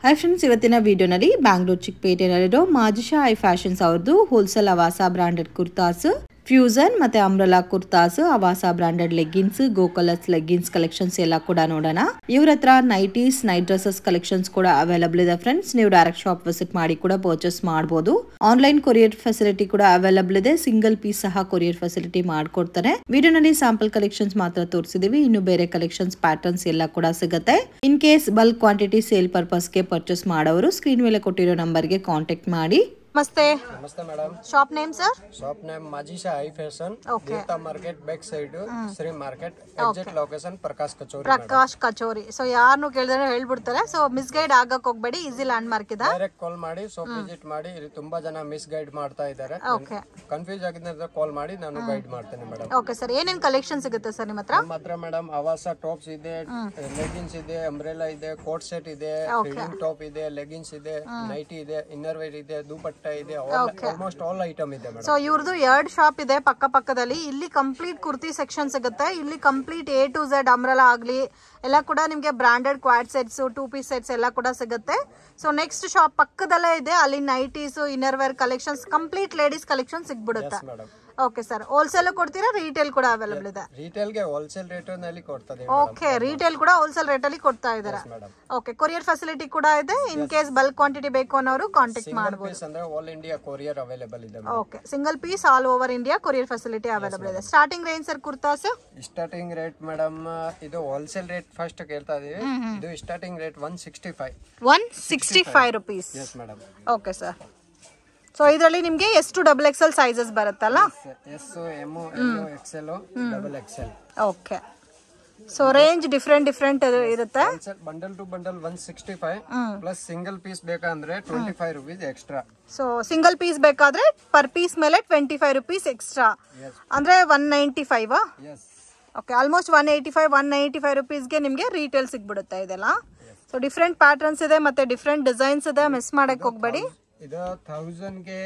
हाय friends ಇವತ್ತಿನ ವಿಡಿಯೋನಲ್ಲಿ ಬ್ಯಾಂಗ್ಳೂರ್ ಚಿಕ್ಕಪೇಟೆಯಲ್ಲಿರೋ ಮಾಜಿಶಾ ಐ ಫ್ಯಾಷನ್ಸ್ ಅವರದು wholesale Avasa branded kurtas fusion ಮತ್ತೆ umbrella kurtas Avasa branded leggings Go Colors leggings collections ಎಲ್ಲ ಕೂಡ ನೋಡೋಣ. ಇವರತ್ರ ನೈಟೀಸ್ ನೈಟ್ ಡ್ರೆಸಸ್ ಕಲೆಕ್ಷನ್ಸ್ ಕೂಡ ಅವೈಲೇಬಲ್ ಇದೆ ಫ್ರೆಂಡ್ಸ್. ನೀವು ಡೈರೆಕ್ಟ್ ಶಾಪ್ ವಿಸಿಟ್ ಮಾಡಿ ಕೂಡ ಪರ್ಚೇಸ್ ಮಾಡಬಹುದು. ಆನ್ಲೈನ್ ಕೊರಿಯರ್ ಫೆಸಿಲಿಟಿ ಕೂಡ ಅವೈಲೇಬಲ್ ಇದೆ. ಸಿಂಗಲ್ ಪೀಸ್ ಸಹ ಕೊರಿಯರ್ ಫೆಸಿಲಿಟಿ ಮಾಡ್ಕೊಡ್ತಾರೆ. ವಿಡಿಯೋನಲ್ಲಿ ಸ್ಯಾಂಪಲ್ ಕಲೆಕ್ಷನ್ಸ್ ಮಾತ್ರ ತೋರಿಸಿದೀವಿ. ಇನ್ನು ಬೇರೆ ಕಲೆಕ್ಷನ್ಸ್ ಪ್ಯಾಟರ್ನ್ಸ್ ಎಲ್ಲ ಕೂಡ ಸಿಗುತ್ತೆ. In case bulk quantity sale ಪರ್ಪಸ್ಗೆ ಪರ್ಚೇಸ್ ಮಾಡೋರು ಸ್ಕ್ರೀನ್ ಮೇಲೆ ಕೊಟ್ಟಿರೋ ನಂಬರ್ಗೆ ಕಾಂಟ್ಯಾಕ್ಟ್ ಮಾಡಿ. नमस्ते नमस्ते madam. Shop name sir? Shop name Majisha I fashion, Geeta market back side Shri market, exact location Prakash kachori. So ಯಾರನ್ನು ಕೇಳಿದ್ರೆ ಹೇಳ್ಬಿಡ್ತಾರೆ. ಸೊ ಮಿಸ್ ಗೈಡ್ ಆಗಕ್ಕೆ ಹೋಗಬೇಡಿ, ಈಸಿ ಲ್ಯಾಂಡ್ ಮಾರ್ಕ್ ಇದೆ. ಡೈರೆಕ್ಟ್ ಕಾಲ್ ಮಾಡಿ ಶಾಪ್ ವಿಸಿಟ್ ಮಾಡಿ. ಇಲ್ಲಿ ತುಂಬಾ ಜನ ಮಿಸ್ ಗೈಡ್ ಮಾಡ್ತಾ ಇದ್ದಾರೆ. ಕನ್ಫ್ಯೂಸ್ ಆಗಿದ್ರೆ ಕಾಲ್ ಮಾಡಿ, ನಾನು ಗೈಡ್ ಮಾಡ್ತೇನೆ ಮೇಡಮ್. ಓಕೆ ಸರ್, ಏನೇನ್ ಕಲೆಕ್ಷನ್ ಸಿಗುತ್ತೆ ಸರ್ ನಿಮ್ಮ ಹತ್ರ? ನಮ್ಮ ಹತ್ರ ಮೇಡಮ್ ಅವಾಸಾ ಟಾಪ್ಸ್ ಇದೆ, ಲೆಗಿನ್ಸ್ ಇದೆ, ಅಂಬ್ರೆಲಾ ಇದೆ, ಕೋಟ್ ಸೆಟ್ ಇದೆ, ಫೀಡಿಂಗ್ ಟಾಪ್ ಇದೆ, ಲೆಗಿನ್ಸ್ ಇದೆ, ನೈಟಿ ಇದೆ, ಇನ್ನರ್ ವೇರ್ ಇದೆ, ದುಪಟ್ಟ ಇದೆ, ಆಲ್ಮೋಸ್ಟ್ ಆಲ್ ಐಟಮ್ ಇದೆ ಮೇಡಮ್. ಸೊ ಇವ್ರದ್ದು 2 ಶಾಪ್ ಇದೆ ಪಕ್ಕದಲ್ಲಿ. ಇಲ್ಲಿ ಕಂಪ್ಲೀಟ್ ಕುರ್ತಿ ಸೆಕ್ಷನ್ ಸಿಗುತ್ತೆ. ಇಲ್ಲಿ complete A to Z umbrella ಆಗ್ಲಿ ಎಲ್ಲ ಕೂಡ ನಿಮಗೆ branded coord sets 2 piece sets ಎಲ್ಲ ಕೂಡ ಸಿಗುತ್ತೆ. ಸೊ ನೆಕ್ಸ್ಟ್ ಶಾಪ್ ಪಕ್ಕದಲ್ಲೇ ಇದೆ, ಅಲ್ಲಿ nighties inner wear collections complete ladies collection ಸಿಗ್ಬಿಡುತ್ತೆ. ಓಕೆ ಸರ್, ಹೋಲ್ಸೇಲ್ ಕೊಡ್ತೀರಾ? ರಿಟೇಲ್ ಕೂಡ ಅವೈಲೇಬಲ್ ಇದೆ. ರಿಟೇಲ್ ಗೆ ಹೋಲ್ಸೇಲ್ ರೇಟ್ ನಲ್ಲಿ ಕೊಡ್ತಾ ಇದ್ದೀವಿ. ಓಕೆ, ರಿಟೇಲ್ ಕೂಡ ಹೋಲ್ಸೇಲ್ ರೇಟ್ ಅಲ್ಲಿ ಕೊಡ್ತಾ ಇದ್ದೀರಾ. ಓಕೆ, ಕೊರಿಯರ್ ಫೆಸಿಲಿಟಿ ಕೂಡ ಇದೆ. ಇನ್ ಕೇಸ್ ಬಲ್ಕ್ ಕ್ವಾಂಟಿಟಿ ಬೇಕು ಅನ್ನೋರು ಕಾಂಟ್ಯಾಕ್ಟ್ ಮಾಡಬಹುದು. ಅಂದ್ರೆ ಆಲ್ ಇಂಡಿಯಾ ಕೊರಿಯರ್ ಅವೈಲೇಬಲ್ ಇದೆ. Okay, single piece all over India courier facility available ಇದೆ. Starting range sir kurtas? Starting rate madam, ಇದು ಹೋಲ್ಸೇಲ್ ರೇಟ್ ಫಸ್ಟ್ ಕೇಳ್ತಾ ಇದೀವಿ. ಇದು starting rate 165 rupees. Yes madam. Okay sir, so ಇದರಲ್ಲಿ ನಿಮಗೆ ಎಷ್ಟು ಡಬಲ್ XL ಸೈಜಸ್ ಬರುತ್ತಲ್ಲ? S, M, XL, double XL. Okay, so range different ಇರುತ್ತೆ. Bundle to bundle 165 plus single piece ಬೇಕಂದ್ರೆ 25 rupees extra. So single piece ಬೇಕಾದ್ರೆ per piece ಮೇಲೆ 25 rupees extra, ಅಂದ್ರೆ 195. Okay, almost 185 rupeesಗೆ ನಿಮಗೆ ರಿಟೇಲ್ ಸಿಗ್ಬಿಡುತ್ತೆ ಇದೆಲ್ಲ. ಸೊ ಡಿಫ್ರೆಂಟ್ ಪ್ಯಾಟರ್ನ್ಸ್ ಇದೆ ಮತ್ತೆ ಡಿಫ್ರೆಂಟ್ ಡಿಸೈನ್ಸ್ ಇದೆ, ಮಿಸ್ ಮಾಡಕ್ ಹೋಗ್ಬೇಡಿ. ಇದು 1000 ಗೆ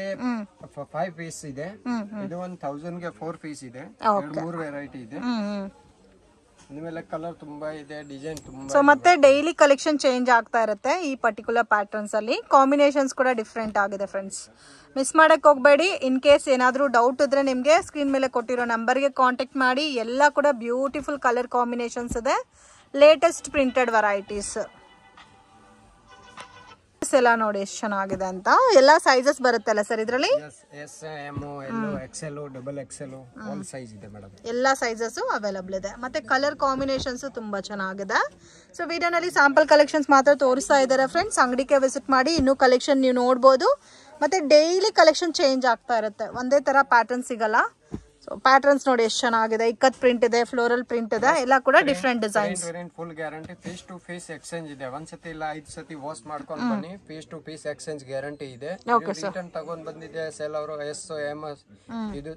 5 ಪೀಸ್ ಇದೆ, ಇದು 1000 ಗೆ 4 ಪೀಸ್ ಇದೆ. 3 ವೆರೈಟಿ ಇದೆ. ನಿಮ್ಮೆಲ್ಲ ಕಲರ್ ತುಂಬಾ ಇದೆ, ಡಿಸೈನ್ ತುಂಬಾ. ಸೊ ಮತ್ತೆ ಡೈಲಿ ಕಲೆಕ್ಷನ್ ಚೇಂಜ್ ಆಗ್ತಾ ಇರುತ್ತೆ ಈ ಪರ್ಟಿಕ್ಯುಲರ್ ಪ್ಯಾಟರ್ನ್ಸ್ ಅಲ್ಲಿ. ಕಾಂಬಿನೇಷನ್ಸ್ ಕೂಡ ಡಿಫ್ರೆಂಟ್ ಆಗಿದೆ ಫ್ರೆಂಡ್ಸ್, ಮಿಸ್ ಮಾಡಕ್ ಹೋಗ್ಬೇಡಿ. ಇನ್ ಕೇಸ್ ಏನಾದ್ರೂ ಡೌಟ್ ಇದ್ರೆ ನಿಮ್ಗೆ ಸ್ಕ್ರೀನ್ ಮೇಲೆ ಕೊಟ್ಟಿರೋ ನಂಬರ್ಗೆ ಕಾಂಟ್ಯಾಕ್ಟ್ ಮಾಡಿ. ಎಲ್ಲ ಕೂಡ ಬ್ಯೂಟಿಫುಲ್ ಕಲರ್ ಕಾಂಬಿನೇಷನ್ಸ್ ಇದೆ, ಲೇಟೆಸ್ಟ್ ಪ್ರಿಂಟೆಡ್ ವೆರೈಟೀಸ್ ಎಲ್ಲ ನೋಡಿ ಎಷ್ಟು ಚೆನ್ನಾಗಿದೆ ಅಂತ. ಎಲ್ಲಾ ಸೈಜಸ್ ಬರುತ್ತಲ್ಲ ಸರ್ ಇದರಲ್ಲಿ? S, M, L, XL, double XL all size ಇದೆ ಮೇಡಮ್. ಎಲ್ಲಾ ಸೈಜಸ್ ಅವೈಲೇಬಲ್ ಇದೆ. ಮತ್ತೆ ಕಲರ್ ಕಾಂಬಿನೇಷನ್ಸ್ ತುಂಬಾ ಚೆನ್ನಾಗಿದೆ. ಸೊ ವಿಡಿಯೋನಲ್ಲಿ ಸ್ಯಾಂಪಲ್ ಕಲೆಕ್ಷನ್ಸ್ ಮಾತ್ರ ತೋರಿಸ್ತಾ ಇದ್ದಾರೆ ಫ್ರೆಂಡ್ಸ್. ಅಂಗಡಿಗೆ ವಿಸಿಟ್ ಮಾಡಿ ಇನ್ನೂ ಕಲೆಕ್ಷನ್ ನೀವು ನೋಡಬಹುದು. ಮತ್ತೆ ಡೈಲಿ ಕಲೆಕ್ಷನ್ ಚೇಂಜ್ ಆಗ್ತಾ ಇರುತ್ತೆ, ಒಂದೇ ತರ ಪ್ಯಾಟರ್ನ್ ಸಿಗಲ್ಲ. ಸೊ ಪ್ಯಾಟರ್ನ್ಸ್ ನೋಡಿ ಎಷ್ಟು ಚೆನ್ನಾಗಿದೆ. ಇಕ್ಕತ್ ಪ್ರಿಂಟ್ ಇದೆ, ಫ್ಲೋರಲ್ ಪ್ರಿಂಟ್ ಇದೆ, ಎಲ್ಲ ಕೂಡ different designs. Full guarantee, piece to piece exchange ಇದೆ. ಒಂದ್ಸತಿ ಇಲ್ಲ 5 ಸತಿ ವಾಶ್ ಮಾಡ್ಕೊಂಡು ಬನ್ನಿ, piece to piece exchange guarantee ಇದೆ. ರಿಟರ್ನ್ ತಗೊಂಡ್ ಬಂದಿದೆ ಸೇಲ್ ಅವರು ಎಸ್, ಎಮ್, ಇದು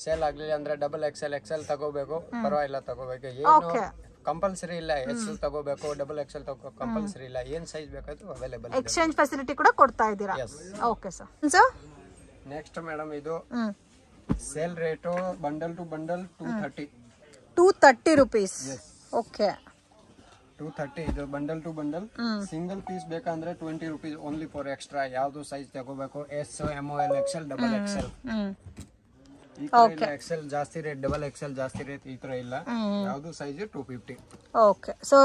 ಸೇಲ್ ಆಗ್ಲಿಲ್ಲ ಅಂದ್ರೆ ಡಬಲ್ ಎಕ್ಸೆಲ್ ತಗೋಬೇಕು, ಪರವಾಗಿಲ್ಲ ತಗೋಬೇಕು. ಏನು ಕಂಪಲ್ಸರಿ ಇಲ್ಲ, ಎಸ್ ತಗೋಬೇಕು, ಡಬಲ್ ಎಕ್ಸೆಲ್ ತಗೋ ಕಂಪಲ್ಸರಿ ಇಲ್ಲ. ಏನ್ ಸೈಜ್ ಬೇಕಾದ್ರೂ ಅವೈಲೇಬಲ್. ಎಕ್ಸ್ಚೇಂಜ್ ಫೆಸಿಲಿಟಿ ಕೂಡ ಕೊಡ್ತಾ ಇದ್ದೀರಾ? Okay sir. ನೆಕ್ಸ್ಟ್ ಮೇಡಮ್, ಇದು sale rate bundle to bundle 230 rupees. Okay, 230 ಇದು bundle to bundle. Single piece ಬೇಕಂದ್ರೆ 20 rupees ಓನ್ಲಿ ಫಾರ್ ಎಕ್ಸ್ಟ್ರಾ. ಯಾವ್ದು ಸೈಜ್ ತಗೋಬೇಕು, S, M, L, XL, double XL. XL ಜಾಸ್ತಿ rate, double XL ಜಾಸ್ತಿ rate, ಈ ತರ ಇಲ್ಲ. ಯಾವ್ದು ಸೈಜ್ 250. ಓಕೆ, ಸೊ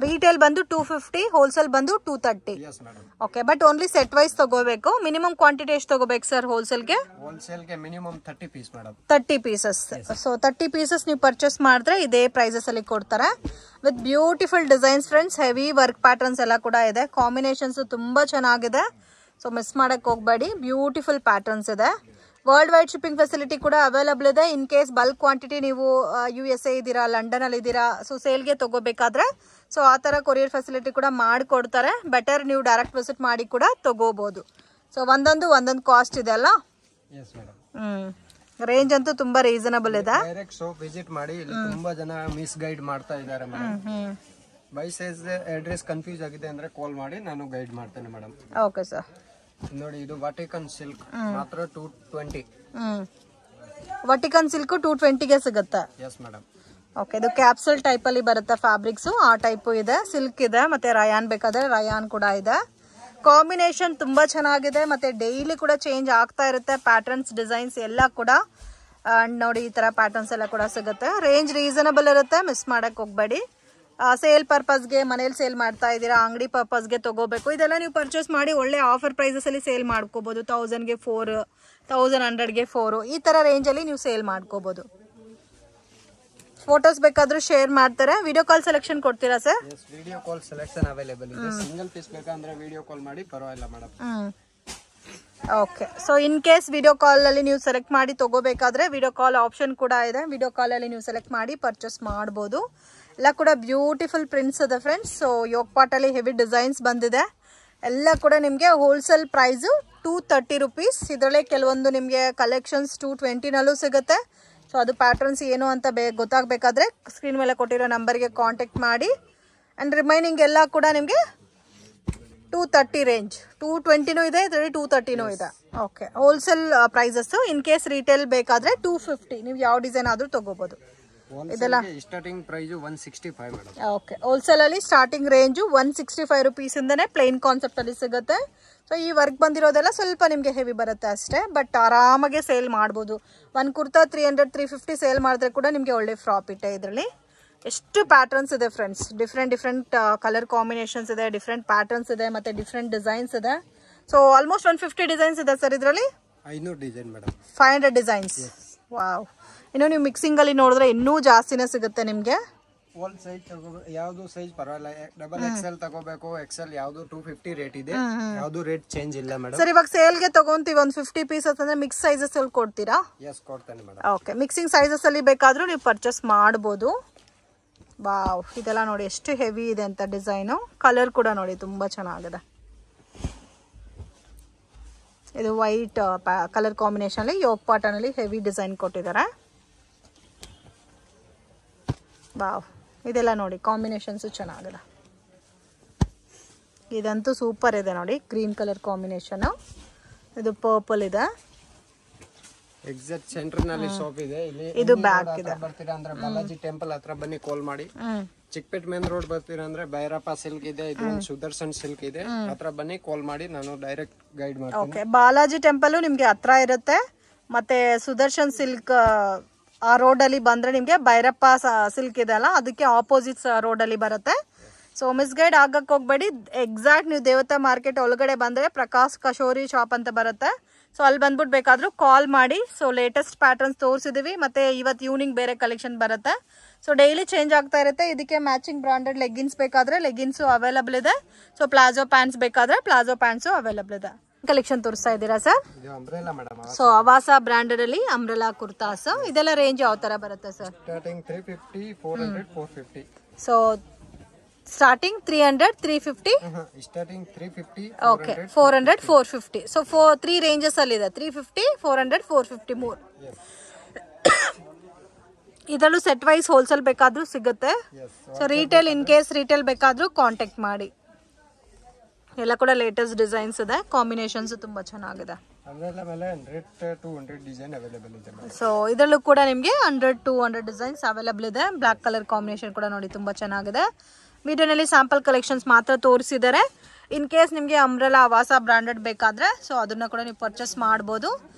ರಿಟೇಲ್ ಬಂದು 250, ಹೋಲ್ಸೇಲ್ ಬಂದು 230. Yes madam. Okay, but only set wise ತಗೋಬೇಕು. ಮಿನಿಮಮ್ ಕ್ವಾಂಟಿಟಿ ಎಷ್ಟು ತಗೋಬೇಕು ಸರ್ ಹೋಲ್ಸೇಲ್ಗೆ? ಹೋಲ್ಸೇಲ್ಗೆ minimum 30 piece madam. 30 pieces. So 30 pieces ನೀವು ಪರ್ಚೇಸ್ ಮಾಡಿದ್ರೆ ಇದೇ ಪ್ರೈಸಸ್ ಅಲ್ಲಿ ಕೊಡ್ತಾರೆ with beautiful designs friends. Heavy work patterns ಎಲ್ಲ ಕೂಡ ಇದೆ, ಕಾಂಬಿನೇಷನ್ಸ್ ತುಂಬಾ ಚೆನ್ನಾಗಿದೆ. ಸೊ ಮಿಸ್ ಮಾಡಕ್ ಹೋಗ್ಬೇಡಿ, ಬ್ಯೂಟಿಫುಲ್ ಪ್ಯಾಟರ್ನ್ಸ್ ಇದೆ. ವರ್ಲ್ಡ್ ವೈಡ್ ಶಿಪ್ಪಿಂಗ್ ಫೆಸಿಲಿಟಿ ಕೂಡ ಅವೈಲೇಬಲ್ ಇದೆ. ಇನ್ ಕೇಸ್ ಬಲ್ಕ್ ಕ್ವಾಂಟಿಟಿ ನೀವು USA ಇದ್ದೀರಾ, ಲಂಡನ್ ಅಲ್ಲಿ ಇದ್ದೀರಾ, ಸೊ ಸೇಲ್ಗೆ ತಗೋಬೇಕಾದ್ರೆ ಸೊ ಆ ತರ ಕೊರಿಯರ್ ಫೆಸಿಲಿಟಿ ಕೂಡ ಮಾಡಿಕೊಡ್ತಾರೆ. ಬೆಟರ್ ನೀವು ಡೈರೆಕ್ಟ್ ವಿಸಿಟ್ ಮಾಡಿ ಕೂಡ ತಗೋಬಹುದು. ಸೊ ಒಂದೊಂದು ಕಾಸ್ಟ್ ಇದೆ ಅಲ್ಲ? ರೇಂಜ್ ಅಂತೂ ತುಂಬಾ ರೀಸನಬಲ್ ಇದೆ. ಡೈರೆಕ್ಟ್ ಶಾಪ್ ವಿಸಿಟ್ ಮಾಡಿ. ಇಲ್ಲಿ ತುಂಬಾ ಜನ ಮಿಸ್ ಗೈಡ್ ಮಾಡ್ತಾ ಇದ್ದಾರೆ madam. By size address confuse ಆಗಿದೆ ಅಂದ್ರೆ ಕಾಲ್ ಮಾಡಿ, ನಾನು ಗೈಡ್ ಮಾಡ್ತೇನೆ ಮೇಡಮ್. Okay sir. ನೋಡಿ, ಇದು ವಾಟಿಕನ್ ಸಿಲ್ಕ್ ಮಾತ್ರ 220. ವಾಟಿಕನ್ ಸಿಲ್ಕ್ 220ಗೆ ಸಿಗುತ್ತೆ. S madam. ಓಕೆ, ಇದು ಕ್ಯಾಪ್ಸೂಲ್ ಟೈಪ್ ಅಲ್ಲಿ ಬರುತ್ತೆ ಫ್ಯಾಬ್ರಿಕ್ಸ್, ಆ ಟೈಪ್ ಇದೆ. ಸಿಲ್ಕ್ ಇದೆ, ಮತ್ತೆ ರಯಾನ್ ಬೇಕಾದ್ರೆ ರಯಾನ್ ಕೂಡ ಇದೆ. ಕಾಂಬಿನೇಷನ್ ತುಂಬ ಚೆನ್ನಾಗಿದೆ ಮತ್ತು ಡೈಲಿ ಕೂಡ ಚೇಂಜ್ ಆಗ್ತಾ ಇರುತ್ತೆ ಪ್ಯಾಟರ್ನ್ಸ್ ಡಿಸೈನ್ಸ್ ಎಲ್ಲ ಕೂಡ. ಆ್ಯಂಡ್ ನೋಡಿ ಈ ಥರ ಪ್ಯಾಟರ್ನ್ಸ್ ಎಲ್ಲ ಕೂಡ ಸಿಗುತ್ತೆ. ರೇಂಜ್ ರೀಸನಬಲ್ ಇರುತ್ತೆ, ಮಿಸ್ ಮಾಡೋಕ್ಕೆ ಹೋಗಬೇಡಿ. ಸೇಲ್ ಪರ್ಪಸ್ಗೆ ಮನೇಲಿ ಸೇಲ್ ಮಾಡ್ತಾ ಇದ್ದೀರಾ, ಅಂಗಡಿ ಪರ್ಪಸ್ಗೆ ತೊಗೋಬೇಕು, ಇದೆಲ್ಲ ನೀವು ಪರ್ಚೇಸ್ ಮಾಡಿ ಒಳ್ಳೆ ಆಫರ್ ಪ್ರೈಸಸಲ್ಲಿ ಸೇಲ್ ಮಾಡ್ಕೋಬೋದು. 1000ಗೆ 4, 1100ಗೆ 4 ಈ ಥರ ರೇಂಜಲ್ಲಿ ನೀವು ಸೇಲ್ ಮಾಡ್ಕೋಬೋದು. ಫೋಟೋಸ್ ಬೇಕಾದ್ರೂ ಶೇರ್ ಮಾಡ್ತಾರೆ. ವಿಡಿಯೋ ಕಾಲ್ ಸೆಲೆಕ್ಷನ್ ಕೊಡ್ತೀರಾ sir? Video call selection available ಇದೆ. ಸಿಂಗಲ್ ಪೀಸ್ ಬೇಕಂದ್ರೆ ವಿಡಿಯೋ ಕಾಲ್ ಮಾಡಿ ಪರವಾಗಿಲ್ಲ madam. Okay. So in case video ಕಾಲಲ್ಲಿ ನೀವು ಸೆಲೆಕ್ಟ್ ಮಾಡಿ ತೊಗೋಬೇಕಾದ್ರೆ ವಿಡಿಯೋ ಕಾಲ್ ಆಪ್ಷನ್ ಕೂಡ ಇದೆ. ವಿಡಿಯೋ ಕಾಲಲ್ಲಿ ನೀವು ಸೆಲೆಕ್ಟ್ ಮಾಡಿ ಪರ್ಚೇಸ್ ಮಾಡ್ಬೋದು. ಎಲ್ಲ ಕೂಡ ಬ್ಯೂಟಿಫುಲ್ ಪ್ರಿಂಟ್ಸ್ ಇದೆ friends. So Yog ಪಾಟಲ್ಲಿ heavy designs ಬಂದಿದೆ. ಎಲ್ಲ ಕೂಡ ನಿಮಗೆ ಹೋಲ್ಸೇಲ್ ಪ್ರೈಸು 230 rupees. ಇದರಲ್ಲೇ ಕೆಲವೊಂದು ನಿಮಗೆ ಕಲೆಕ್ಷನ್ಸ್ 220ನಲ್ಲೂ ಸಿಗುತ್ತೆ. ಸೊ ಅದು ಪ್ಯಾಟರ್ನ್ಸ್ ಏನು ಅಂತ ಗೊತ್ತಾಗಬೇಕಾದ್ರೆ ಸ್ಕ್ರೀನ್ ಮೇಲೆ ಕೊಟ್ಟಿರೋ ನಂಬರ್ಗೆ ಕಾಂಟ್ಯಾಕ್ಟ್ ಮಾಡಿ. ಆ್ಯಂಡ್ ರಿಮೈನಿಂಗ್ ಎಲ್ಲ ಕೂಡ ನಿಮಗೆ 230 ರೇಂಜ್. 220ನೂ ಇದೆ, ಇದರಲ್ಲಿ 230ನೂ ಇದೆ. Okay, wholesale prices. In case retail ಬೇಕಾದರೆ 250, ನೀವು ಯಾವ ಡಿಸೈನ್ ಆದರೂ ತೊಗೋಬೋದು. ಇದೆಲ್ಲ ಸ್ಟಾರ್ಟಿಂಗ್ ಪ್ರೈಸ್ 165 ಮೇಡಮ್. ಓಕೆ, ಹೋಲ್ಸೇಲಲ್ಲಿ ಸ್ಟಾರ್ಟಿಂಗ್ ರೇಂಜು 165 rupeesಯಿಂದನೇ ಪ್ಲೇನ್ ಕಾನ್ಸೆಪ್ಟಲ್ಲಿ ಸಿಗುತ್ತೆ. ಸೊ ಈ ವರ್ಕ್ ಬಂದಿರೋದೆಲ್ಲ ಸ್ವಲ್ಪ ನಿಮಗೆ ಹೆವಿ ಬರುತ್ತೆ ಅಷ್ಟೇ, ಬಟ್ ಆರಾಮಾಗೆ ಸೇಲ್ ಮಾಡ್ಬೋದು. ಒಂದು ಕುರ್ತಾ 300-350 ಸೇಲ್ ಮಾಡಿದ್ರೆ ಕೂಡ ನಿಮಗೆ ಒಳ್ಳೆ ಪ್ರಾಫಿಟ್ಟೇ. ಇದರಲ್ಲಿ ಎಷ್ಟು ಪ್ಯಾಟರ್ನ್ಸ್ ಇದೆ ಫ್ರೆಂಡ್ಸ್, ಡಿಫ್ರೆಂಟ್ ಕಲರ್ ಕಾಂಬಿನೇಷನ್ಸ್ ಇದೆ, ಡಿಫ್ರೆಂಟ್ ಪ್ಯಾಟರ್ನ್ಸ್ ಇದೆ, ಮತ್ತು ಡಿಫ್ರೆಂಟ್ ಡಿಸೈನ್ಸ್ ಇದೆ. ಸೊ ಆಲ್ಮೋಸ್ಟ್ 150 ಡಿಸೈನ್ಸ್ ಇದೆ ಸರ್ ಇದರಲ್ಲಿ. 500 ಡಿಸೈನ್ ಮೇಡಮ್. 500 ಡಿಸೈನ್ಸ್. ವಾವ್. ಇನ್ನು ನೀವು ಮಿಕ್ಸಿಂಗಲ್ಲಿ ನೋಡಿದ್ರೆ ಇನ್ನೂ ಜಾಸ್ತಿನೇ ಸಿಗುತ್ತೆ ನಿಮಗೆ. ಓಲ್ ಸೈಜ್ ಯಾವುದು ಸೈಜ್ ಪರವಾಗಿಲ್ಲ. ಡಬಲ್ ಎಕ್ಸೆಲ್ ತಗೋಬೇಕು, ಎಕ್ಸೆಲ್ ಯಾವುದು 250 ರೇಟ್ ಇದೆ, ಯಾವುದು ರೇಟ್ ಚೇಂಜ್ ಇಲ್ಲ ಮೇಡಮ್. ಸರ್ ಇವಾಗ ಸೇಲ್ಗೆ ತಗೊಂತೀವಿ ಒಂದು 50 ಪೀಸಸ್ ಅಂದ್ರೆ ಮಿಕ್ಸ್ ಸೈಜಸ್ ಅಲ್ಲಿ ಕೊಡ್ತೀರಾ? ಎಸ್, ಕೊಡ್ತೇನೆ ಮೇಡಮ್. ಓಕೆ, ಮಿಕ್ಸಿಂಗ್ ಸೈಜಸ್ ಅಲ್ಲಿ ಬೇಕಾದ್ರೂ ನೀವು ಪರ್ಚೇಸ್ ಮಾಡ್ಬೋದು. ವಾವ್, ಇದೆಲ್ಲ ನೋಡಿ ಎಷ್ಟು ಹೆವಿ ಇದೆ ಅಂತ ಡಿಸೈನು. ಕಲರ್ ಕೂಡ ನೋಡಿ ತುಂಬಾ ಚೆನ್ನಾಗಿದೆ. ಇದು ವೈಟ್ ಕಲರ್ ಕಾಂಬಿನೇಷನ್ ಅಲ್ಲಿ ಯೋಗ್ ಪಾಟರ್ನ್ ಅಲ್ಲಿ ಹೆವಿ ಡಿಸೈನ್ ಕೊಟ್ಟಿದ್ದಾರೆ. ವಾವ್, ಇದೆಲ್ಲ ನೋಡಿ ಕಾಂಬಿನೇಷನ್ಸ್ ಚೆನ್ನಾಗಿದೆ. ಇದಂತೂ ಸೂಪರ್ ಇದೆ ನೋಡಿ, ಗ್ರೀನ್ ಕಲರ್ ಕಾಂಬಿನೇಷನ್. ಇದು ಪರ್ಪಲ್ ಇದೆ. ಎಕ್ಸಾಕ್ಟ್ ಸೆಂಟರ್ ನಲ್ಲಿ ಶಾಪ್ ಇದೆ. ಇಲ್ಲಿ ಇದು ಬ್ಯಾಕ್ ಇದೆ. ಬರ್ತೀರಾ ಅಂದ್ರೆ ಬಾಲಾಜಿ ಟೆಂಪಲ್ ಹತ್ರ ಬನ್ನಿ, ಕಾಲ್ ಮಾಡಿ. ಚಿಕ್ಕಪೇಟ್ ಮೇನ್ ರೋಡ್ ಬರ್ತೀರಾ ಅಂದ್ರೆ ಭೈರಪ್ಪ ಸಿಲ್ಕ್ ಇದೆ, ಇದು ಸುದರ್ಶನ್ ಸಿಲ್ಕ್ ಇದೆ, ಹತ್ರ ಬನ್ನಿ, ಕಾಲ್ ಮಾಡಿ, ನಾನು ಡೈರೆಕ್ಟ್ ಗೈಡ್ ಮಾಡ್ತೀನಿ. ಓಕೆ, ಬಾಲಾಜಿ ಟೆಂಪಲ್ ನಿಮ್ಗೆ ಹತ್ರ ಇರುತ್ತೆ. ಮತ್ತೆ ಸುದರ್ಶನ್ ಸಿಲ್ಕ್ ಆ ರೋಡಲ್ಲಿ ಬಂದರೆ ನಿಮಗೆ ಭೈರಪ್ಪ ಸಿಲ್ಕ್ ಇದೆ ಅಲ್ಲ, ಅದಕ್ಕೆ ಆಪೋಸಿಟ್ ರೋಡಲ್ಲಿ ಬರುತ್ತೆ. ಸೊ ಮಿಸ್ಗೈಡ್ ಆಗಕ್ಕೆ ಹೋಗಬೇಡಿ. ಎಕ್ಸಾಕ್ಟ್ ನೀವು ದೇವತಾ ಮಾರ್ಕೆಟ್ ಒಳಗಡೆ ಬಂದರೆ ಪ್ರಕಾಶ್ ಕಶೋರಿ ಶಾಪ್ ಅಂತ ಬರುತ್ತೆ. ಸೊ ಅಲ್ಲಿ ಬಂದ್ಬಿಟ್ಟು ಬೇಕಾದರೂ ಕಾಲ್ ಮಾಡಿ. ಸೊ ಲೇಟೆಸ್ಟ್ ಪ್ಯಾಟರ್ನ್ಸ್ ತೋರಿಸಿದ್ದೀವಿ, ಮತ್ತು ಇವತ್ತು ಈವ್ನಿಂಗ್ ಬೇರೆ ಕಲೆಕ್ಷನ್ ಬರುತ್ತೆ. ಸೊ ಡೈಲಿ ಚೇಂಜ್ ಆಗ್ತಾ ಇರುತ್ತೆ. ಇದಕ್ಕೆ ಮ್ಯಾಚಿಂಗ್ ಬ್ರಾಂಡೆಡ್ ಲೆಗ್ಗಿನ್ಸ್ ಬೇಕಾದರೆ ಲೆಗ್ಗಿನ್ಸು ಅವೈಲಬಲ್ ಇದೆ. ಸೊ ಪ್ಲಾಜೋ ಪ್ಯಾಂಟ್ಸ್ ಬೇಕಾದರೆ ಪ್ಲಾಜೋ ಪ್ಯಾಂಟ್ಸು ಅವೈಲಬಲ್ ಇದೆ. ಕಲೆಕ್ಷನ್ ತೋರಿಸ್ತಾ ಇದ್ದೀರಾ ಸರ್? ಸೊ ಅವಾಸ ಬ್ರಾಂಡೆಡ್ ಅಲ್ಲಿ ಅಂಬ್ರೆಲಾ ಕುರ್ತಾಸ್. ಇದೆಲ್ಲ ರೇಂಜ್ ಯಾವ ತರ ಬರುತ್ತೆ sir? Starting 350, 400, 450. So starting 300, 350, starting 350, okay, 400, 450. So 3 ranges ಅಲ್ಲಿ ಇದೆ, 350, 400, 450 ಮೂರ್. ಇದರಲ್ಲೂ ಸೆಟ್ ವೈಸ್ ಹೋಲ್ಸೇಲ್ ಬೇಕಾದ್ರೂ ಸಿಗುತ್ತೆ. ಸೊ ರಿಟೇಲ್ ಇನ್ ಕೇಸ್ ರಿಟೇಲ್ ಬೇಕಾದ್ರೂ ಕಾಂಟ್ಯಾಕ್ಟ್ ಮಾಡಿ. ಎಲ್ಲ ಕೂಡ ಲೇಟೆಸ್ಟ್ ಡಿಸೈನ್ಸ್ ಇದೆ, ಕಾಂಬಿನೇಷನ್ಸ್ ತುಂಬಾ ಚೆನ್ನಾಗಿದೆ. ಸೊ ಇದರಲ್ಲೂ ಕೂಡ ನಿಮಗೆ 100-200 ಡಿಸೈನ್ಸ್ ಅವೈಲಬಲ್ ಇದೆ. ಬ್ಲಾಕ್ ಕಲರ್ ಕಾಂಬಿನೇಷನ್ ಕೂಡ ನೋಡಿ ತುಂಬಾ ಚೆನ್ನಾಗಿದೆ. ವಿಡಿಯೋನಲ್ಲಿ ಸ್ಯಾಂಪಲ್ ಕಲೆಕ್ಷನ್ಸ್ ಮಾತ್ರ ತೋರಿಸಿದ್ದಾರೆ. ಇನ್ ಕೇಸ್ ನಿಮಗೆ ಅಂಬ್ರೆಲಾ ಅವಾಸ ಬ್ರಾಂಡೆಡ್ ಬೇಕಾದ್ರೆ ಸೊ ಅದನ್ನ ಕೂಡ ನೀವು ಪರ್ಚೇಸ್ ಮಾಡ್ಬೋದು.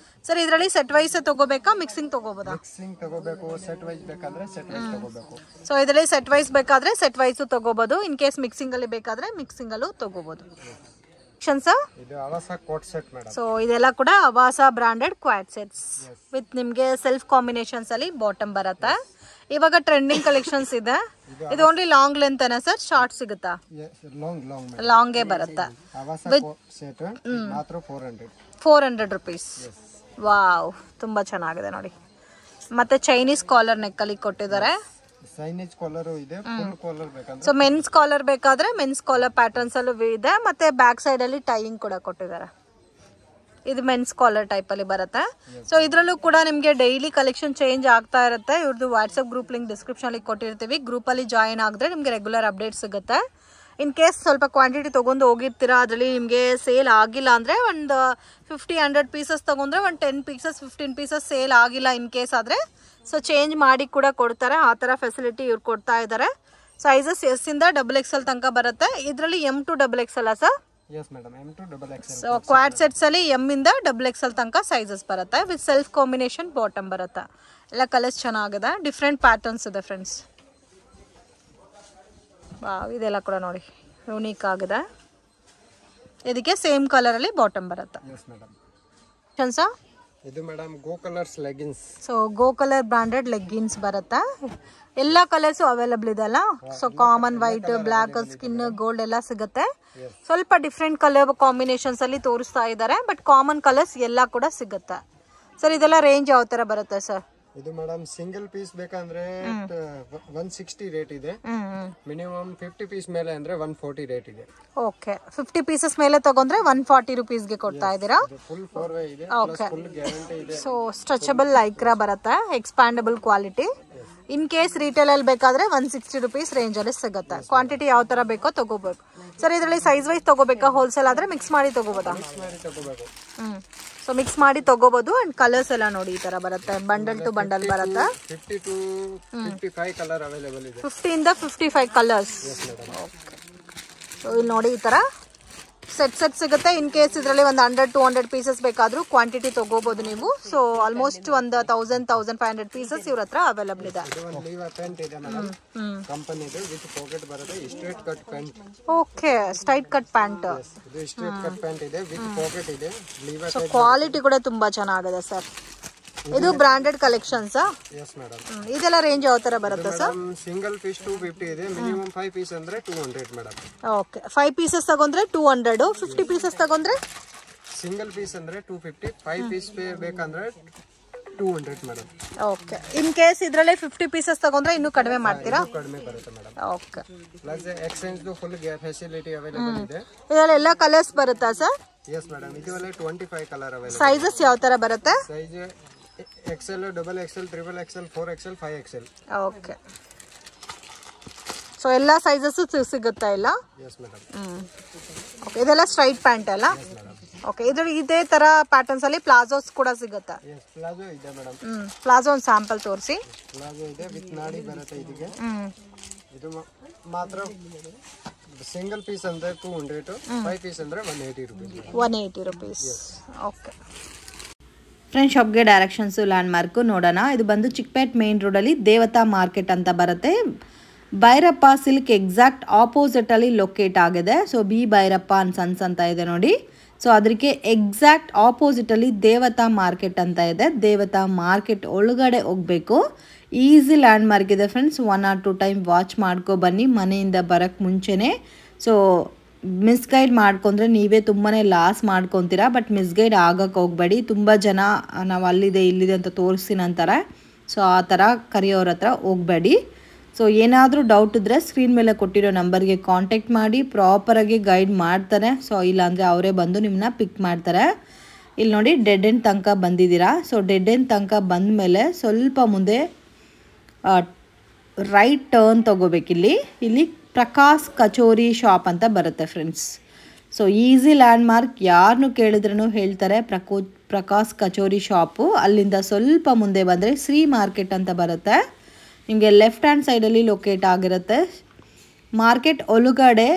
ಸರ್ ಇದರಲ್ಲಿ ಸೆಟ್ ವೈಸ್ ತಗೋಬೇಕಾ, ಮಿಕ್ಸಿಂಗ್ ತಗೋಬೋದಾ? ಮಿಕ್ಸಿಂಗ್ ತಗೋಬೇಕು, ಸೆಟ್ ವೈಸ್ ಬೇಕಾದ್ರೆ ಸೆಟ್ ವೈಸ್ ತಗೋಬೇಕು. ಸೊ ಇದರಲ್ಲಿ ಸೆಟ್ ವೈಸ್ ಬೇಕಾದ್ರೆ ಸೆಟ್ ವೈಸ್ ತಗೋಬಹುದು. ಇನ್ ಕೇಸ್ ಮಿಕ್ಸಿಂಗ್ ಅಲ್ಲಿ ಬೇಕಾದ್ರೆ ಮಿಕ್ಸಿಂಗ್ ಅಲ್ಲೂ ತಗೋಬಹುದು. ಇದು Avasa coord set madam. So ಇದೆಲ್ಲ ಕೂಡ Avasa branded coord sets with ನಿಮಗೆ ಸೆಲ್ಫ್ ಕಾಂಬಿನೇಷನ್ಸ್ ಅಲ್ಲಿ ಬಾಟಮ್ ಬರುತ್ತೆ. ಇವಾಗ ಟ್ರೆಂಡಿಂಗ್ ಕಲೆಕ್ಷನ್ಸ್ ಇದೆ. ಇದು ಓನ್ಲಿ ಲಾಂಗ್ ಲೆಂತ್ ಅನ್ನ ಸರ್, ಶಾರ್ಟ್ ಸಿಗುತ್ತಾ? ಲಾಂಗೇ ಬರುತ್ತೆ. ಮಾತ್ರ 400 rupees. ವಾವ್, ತುಂಬಾ ಚೆನ್ನಾಗಿದೆ ನೋಡಿ. ಮತ್ತೆ ಚೈನೀಸ್ ಕಾಲರ್ ನೆಕ್ ಅಲ್ಲಿ ಕೊಟ್ಟಿದ್ದಾರೆ. ಚೈನೀಸ್ ಕಾಲರ್ ಇದೆ, ಫುಲ್ ಕಾಲರ್ ಬೇಕಂದ್ರೆ ಸೊ ಮೆನ್ಸ್ ಕಾಲರ್ ಬೇಕಾದ್ರೆ ಮೆನ್ಸ್ ಕಾಲರ್ ಪ್ಯಾಟರ್ನ್ಸ್ ಅಲ್ಲೂ ಇದೆ. ಮತ್ತೆ ಬ್ಯಾಕ್ ಸೈಡ್ ಅಲ್ಲಿ ಟೈಯಿಂಗ್ ಕೂಡ ಕೊಟ್ಟಿದ್ದಾರೆ. ಇದು ಮೆನ್ಸ್ ಕಾಲರ್ ಟೈಪ್ ಅಲ್ಲಿ ಬರುತ್ತೆ. ಸೊ ಇದರಲ್ಲೂ ಕೂಡ ನಿಮಗೆ ಡೈಲಿ ಕಲೆಕ್ಷನ್ ಚೇಂಜ್ ಆಗ್ತಾ ಇರುತ್ತೆ. ಇವ್ರದ್ದು ವಾಟ್ಸ್ಆಪ್ ಗ್ರೂಪ್ ಲಿಂಕ್ ಡಿಸ್ಕ್ರಿಪ್ಷನ್ ಅಲ್ಲಿ ಕೊಟ್ಟಿರ್ತೀವಿ. ಗ್ರೂಪ್ ಅಲ್ಲಿ ಜಾಯಿನ್ ಆಗಿದ್ರೆ ನಿಮಗೆ ರೆಗ್ಯುಲರ್ ಅಪ್ಡೇಟ್ ಸಿಗುತ್ತೆ. ಇನ್ ಕೇಸ್ ಸ್ವಲ್ಪ ಕ್ವಾಂಟಿಟಿ ತೊಗೊಂಡು ಹೋಗಿರ್ತೀರಾ, ಅದರಲ್ಲಿ ನಿಮಗೆ ಸೇಲ್ ಆಗಿಲ್ಲ ಅಂದರೆ ಒಂದು 50-100 ಪೀಸಸ್ ತೊಗೊಂಡ್ರೆ ಒಂದು 10 ಪೀಸಸ್ 15 ಪೀಸಸ್ ಸೇಲ್ ಆಗಿಲ್ಲ ಇನ್ ಕೇಸ್ ಆದರೆ ಸೊ ಚೇಂಜ್ ಮಾಡಿ ಕೂಡ ಕೊಡ್ತಾರೆ. ಆ ಥರ ಫೆಸಿಲಿಟಿ ಇವ್ರು ಕೊಡ್ತಾ ಇದ್ದಾರೆ. ಸೈಜಸ್ ಎಸ್ ಇಂದ XXL ತನಕ ಬರುತ್ತೆ. ಇದರಲ್ಲಿ M to XXL sir? Yes madam M to double XL. So coord sets ಅಲ್ಲಿ ಎಮ್ ಇಂದ ಡಬಲ್ ಎಕ್ಸೆಲ್ ತನಕ ಸೈಜಸ್ ಬರುತ್ತೆ ವಿತ್ ಸೆಲ್ಫ್ ಕಾಂಬಿನೇಷನ್ ಬಾಟಮ್ ಬರುತ್ತೆ. ಎಲ್ಲ ಕಲರ್ಸ್ ಚೆನ್ನಾಗಿದೆ, ಡಿಫ್ರೆಂಟ್ ಪ್ಯಾಟರ್ನ್ಸ್ ಇದೆ ಫ್ರೆಂಡ್ಸ್. ಇದೆಲ್ಲ ಕೂಡ ನೋಡಿ ಯೂನಿಕ್ ಆಗಿದೆ. ಇದಕ್ಕೆ ಸೇಮ್ ಕಲರ್ ಅಲ್ಲಿ ಬಾಟಮ್ ಬರುತ್ತೆ. Yes madam. ಇದು madam Go Colors leggings. So Go Color branded leggings ಬರುತ್ತೆ. ಎಲ್ಲ ಕಲರ್ಸ್ ಅವೈಲಬಲ್ ಇದೆ ಅಲ್ಲ. So common white, black, skin, gold ಎಲ್ಲ ಸಿಗುತ್ತೆ. ಸ್ವಲ್ಪ ಡಿಫ್ರೆಂಟ್ ಕಲರ್ ಕಾಂಬಿನೇಷನ್ಸ್ ಅಲ್ಲಿ ತೋರಿಸ್ತಾ ಇದ್ದಾರೆ, ಬಟ್ ಕಾಮನ್ ಕಲರ್ಸ್ ಎಲ್ಲ ಕೂಡ ಸಿಗುತ್ತೆ. ಸರ್ ಇದೆಲ್ಲ ರೇಂಜ್ ಯಾವ ತರ ಬರುತ್ತೆ ಸರ್? ಇದು ಮೇಡಮ್ ಸಿಂಗಲ್ ಪೀಸ್ ಬೇಕಂದ್ರೆ 160 ರೇಟ್ ಇದೆ. ಮಿನಿಮಮ್ 50 ಪೀಸ್ ಮೇಲೆ ಅಂದ್ರೆ 140 ರೇಟ್ ಇದೆ. ಓಕೆ, 50 ಪೀಸಸ್ ಮೇಲೆ ತಗೊಂಡ್ರೆ 140 ರುಪೀಸ್ಗೆ ಕೊಡ್ತಾ ಇದ್ದೀರಾ. ಫುಲ್ 4 ಇದೆ, ಫುಲ್ ಗ್ಯಾರಂಟಿ ಇದೆ. ಸೊ ಸ್ಟ್ರೆಚಬಲ್ ಲೈಕ್ರಾ ಬರುತ್ತೆ, ಎಕ್ಸ್ಪ್ಯಾಂಡಬಲ್ ಕ್ವಾಲಿಟಿ. ಇನ್ ಕೇಸ್ ರಿಟೇಲ್ ಅಲ್ಲಿ ಬೇಕಾದ್ರೆ 160 ರುಪೀಸ್ ರೇಂಜ್ ಅಲ್ಲಿ ಸಿಗುತ್ತೆ. ಕ್ವಾಂಟಿಟಿ ಯಾವ ತರ ಬೇಕೋ ತಗೋಬೇಕು. ಸರ್ ಇದರಲ್ಲಿ ಸೈಜ್ ವೈಸ್ ತಗೋಬೇಕಾ, ಹೋಲ್ಸೇಲ್ ಆದ್ರೆ ಮಿಕ್ಸ್ ಮಾಡಿ ತಗೋಬೋದಾ? ಸೊ ಮಿಕ್ಸ್ ಮಾಡಿ ತಗೋಬಹುದು. ಅಂಡ್ ಕಲರ್ಸ್ ಎಲ್ಲ ನೋಡಿ ಈ ತರ ಬರುತ್ತೆ, ಬಂಡಲ್ ಟು ಬಂಡಲ್ ಬರುತ್ತೆ. 50 to 55 ಕಲರ್ ಅವೈಲೇಬಲ್ ಇದೆ. 50 ಇಂದ 55 ಕಲರ್ಸ್. ಸೊ ಇಲ್ಲಿ ನೋಡಿ ಈ ತರ ಸೆಟ್ ಸಿಗುತ್ತೆ. ಇನ್ ಕೇಸ್ ಇದರಲ್ಲಿ ಒಂದು 100-200 ಪೀಸಸ್ ಬೇಕಾದ್ರೂ ಕ್ವಾಂಟಿಟಿ ತಗೋಬಹುದು ನೀವು. ಸೊ ಆಲ್ಮೋಸ್ಟ್ ಒಂದು 1000-1500 ಪೀಸಸ್ ಇವ್ರ ಹತ್ರ ಅವೈಲಬಲ್ ಇದೆ. Okay, straight cut pant. So quality ಕೂಡ ತುಂಬಾ ಚೆನ್ನಾಗಿದೆ ಸರ್. ಇದು ಬ್ರಾಂಡೆಡ್ ಕಲೆಕ್ಷನ್ಸ್. ಇದೆಲ್ಲ ರೇಂಜ್ ಯಾವ ತರ ಬರುತ್ತೆ ಸರ್? ಸಿಂಗಲ್ ಪೀಸ್ 250 ಇದೆ, ಮಿನಿಮಮ್ 5 ಪೀಸ್ ಅಂದ್ರೆ 200 ಮೇಡಮ್. ಓಕೆ, 5 ಪೀಸಸ್ ತಗೊಂಡ್ರೆ 200, 50 ಪೀಸಸ್ ತಗೊಂಡ್ರೆ ಸಿಂಗಲ್ ಪೀಸ್ ಅಂದ್ರೆ 250, 5 ಪೀಸ್ ಬೇಕಂದ್ರೆ 200 ಮೇಡಮ್. ಓಕೆ, ಇನ್ ಕೇಸ್ ಇದರಲ್ಲಿ 50 ಪೀಸಸ್ ತಗೊಂಡ್ರೆ ಇನ್ನೂ ಕಡಿಮೆ ಮಾಡ್ತೀರಾ? ಕಡಿಮೆ ಬರುತ್ತೆ madam. Okay, plus exchange full facility available ಇದೆ. ಇದರಲ್ಲಿ ಎಲ್ಲ ಕಲರ್ಸ್ ಬರುತ್ತಾ ಸರ್? ಎಸ್ ಮೇಡಮ್, ಇದರಲ್ಲಿ 25 ಕಲರ್ ಅವೈಲೇಬಲ್. ಸೈಜಸ್ ಯಾವ ತರ ಬರುತ್ತೆ? Size XL, double XL, triple XL, 4XL, 5XL. Okay, so ಎಲ್ಲ ಸೈಜಸ್ ಸಿಗುತ್ತಾ ಇಲ್ಲ? S madam. ಓಕೆ, ಇದೆಲ್ಲ ಸ್ಟ್ರೈಟ್ ಪ್ಯಾಂಟ್ ಅಲ್ಲ? ಓಕೆ, ಇದೇ ತರ ಪ್ಯಾಟರ್ನ್ಸ್ ಅಲ್ಲಿ ಪ್ಲಾಜೋಸ್ ಕೂಡ ಸಿಗುತ್ತಾ? ಎಸ್, ಪ್ಲಾಜೋ ಇದೆ ಮೇಡಮ್. ಪ್ಲಾಜೋ ಒಂದು ಸ್ಯಾಂಪಲ್ ತೋರಿಸಿ. ಪ್ಲಾಜೋ ಇದೆ ವಿತ್ ನಾಡಿ ಬರುತ್ತೆ ಇದಕ್ಕೆ. ಇದು ಮಾತ್ರ ಸಿಂಗಲ್ ಪೀಸ್ ಅಂದ್ರೆ 200, 5 ಪೀಸ್ ಅಂದ್ರೆ 180 ರುಪೀಸ್. 180 ರುಪೀಸ್. ಓಕೆ ಫ್ರೆಂಡ್ಸ್, ಶಾಪ್ಗೆ ಡೈರೆಕ್ಷನ್ಸು ಲ್ಯಾಂಡ್ಮಾರ್ಕು ನೋಡೋಣ. ಇದು ಬಂದು ಚಿಕ್ಕಪೇಟ್ ಮೇನ್ ರೋಡಲ್ಲಿ ದೇವತಾ ಮಾರ್ಕೆಟ್ ಅಂತ ಬರುತ್ತೆ. ಭೈರಪ್ಪ ಸಿಲ್ಕ್ ಎಕ್ಸಾಕ್ಟ್ ಆಪೋಸಿಟಲ್ಲಿ ಲೊಕೇಟ್ ಆಗಿದೆ. ಸೊ ಬಿ ಭೈರಪ್ಪ ಸನ್ಸ್ ಅಂತ ಇದೆ ನೋಡಿ. ಸೊ ಅದಕ್ಕೆ ಎಕ್ಸಾಕ್ಟ್ ಆಪೋಸಿಟಲ್ಲಿ ದೇವತಾ ಮಾರ್ಕೆಟ್ ಅಂತ ಇದೆ. ದೇವತಾ ಮಾರ್ಕೆಟ್ ಒಳಗಡೆ ಹೋಗಬೇಕು. ಈಸಿ ಲ್ಯಾಂಡ್ಮಾರ್ಕ್ ಇದೆ ಫ್ರೆಂಡ್ಸ್. 1 or 2 ಟೈಮ್ ವಾಚ್ ಮಾಡ್ಕೊ ಬನ್ನಿ ಮನೆಯಿಂದ ಬರೋಕ್ಕೆ ಮುಂಚೆನೇ. ಸೊ ಮಿಸ್ಗೈಡ್ ಮಾಡ್ಕೊಂಡ್ರೆ ನೀವೇ ತುಂಬಾ ಲಾಸ್ ಮಾಡ್ಕೊತೀರಾ. ಬಟ್ ಮಿಸ್ಗೈಡ್ ಆಗೋಕ್ಕೆ ಹೋಗಬೇಡಿ. ತುಂಬ ಜನ ನಾವು ಅಲ್ಲಿದೆ ಇಲ್ಲಿದೆ ಅಂತ ತೋರಿಸ್ತೀನಿ ಅಂತಾರೆ. ಸೊ ಆ ಥರ ಕರೆಯೋರ ಹತ್ರ ಹೋಗಬೇಡಿ. ಸೊ ಏನಾದರೂ ಡೌಟ್ ಇದ್ದರೆ ಸ್ಕ್ರೀನ್ ಮೇಲೆ ಕೊಟ್ಟಿರೋ ನಂಬರ್ಗೆ ಕಾಂಟ್ಯಾಕ್ಟ್ ಮಾಡಿ, ಪ್ರಾಪರಾಗಿ ಗೈಡ್ ಮಾಡ್ತಾರೆ. ಸೊ ಇಲ್ಲಾಂದರೆ ಅವರೇ ಬಂದು ನಿಮ್ಮನ್ನ ಪಿಕ್ ಮಾಡ್ತಾರೆ. ಇಲ್ಲಿ ನೋಡಿ ಡೆಡ್ ಎಂಡ್ ತನಕ ಬಂದಿದ್ದೀರಾ. ಸೊ ಡೆಡ್ ಎಂಡ್ ತನಕ ಬಂದ ಮೇಲೆ ಸ್ವಲ್ಪ ಮುಂದೆ ರೈಟ್ ಟರ್ನ್ ತೊಗೋಬೇಕಿಲ್ಲಿ. ಇಲ್ಲಿ ಪ್ರಕಾಶ್ ಕಚೋರಿ ಶಾಪ್ ಅಂತ ಬರುತ್ತೆ ಫ್ರೆಂಡ್ಸ್. ಸೊ ಈಸಿ ಲ್ಯಾಂಡ್ಮಾರ್ಕ್, ಯಾರನ್ನು ಕೇಳಿದ್ರೂ ಹೇಳ್ತಾರೆ ಪ್ರಕಾಶ್ ಕಚೋರಿ ಶಾಪು. ಅಲ್ಲಿಂದ ಸ್ವಲ್ಪ ಮುಂದೆ ಬಂದರೆ ಶ್ರೀ ಮಾರ್ಕೆಟ್ ಅಂತ ಬರುತ್ತೆ. ನಿಮಗೆ ಲೆಫ್ಟ್ ಹ್ಯಾಂಡ್ ಸೈಡಲ್ಲಿ ಲೊಕೇಟ್ ಆಗಿರುತ್ತೆ. ಮಾರ್ಕೆಟ್ ಒಳಗಡೆ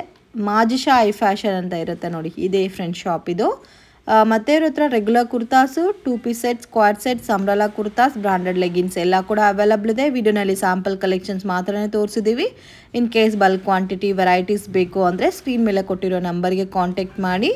ಮಾಜಿಶಾ ಐ ಫ್ಯಾಷನ್ ಅಂತ ಇರುತ್ತೆ ನೋಡಿ, ಇದೇ ಫ್ರೆಂಡ್ಸ್ ಶಾಪ್ ಇದು. ಮತ್ತು ಇವ್ರ ಹತ್ರ regular kurtas, 2 piece sets, quad sets, umbrella kurtas, branded leggings ಎಲ್ಲ ಕೂಡ ಅವೈಲಬಲ್ ಇದೆ. ವಿಡಿಯೋನಲ್ಲಿ ಸ್ಯಾಂಪಲ್ ಕಲೆಕ್ಷನ್ಸ್ ಮಾತ್ರನೇ ತೋರಿಸಿದ್ದೀವಿ. In case bulk quantity varieties ಬೇಕು ಅಂದರೆ ಸ್ಕ್ರೀನ್ ಮೇಲೆ ಕೊಟ್ಟಿರೋ ನಂಬರ್ಗೆ ಕಾಂಟ್ಯಾಕ್ಟ್ ಮಾಡಿ.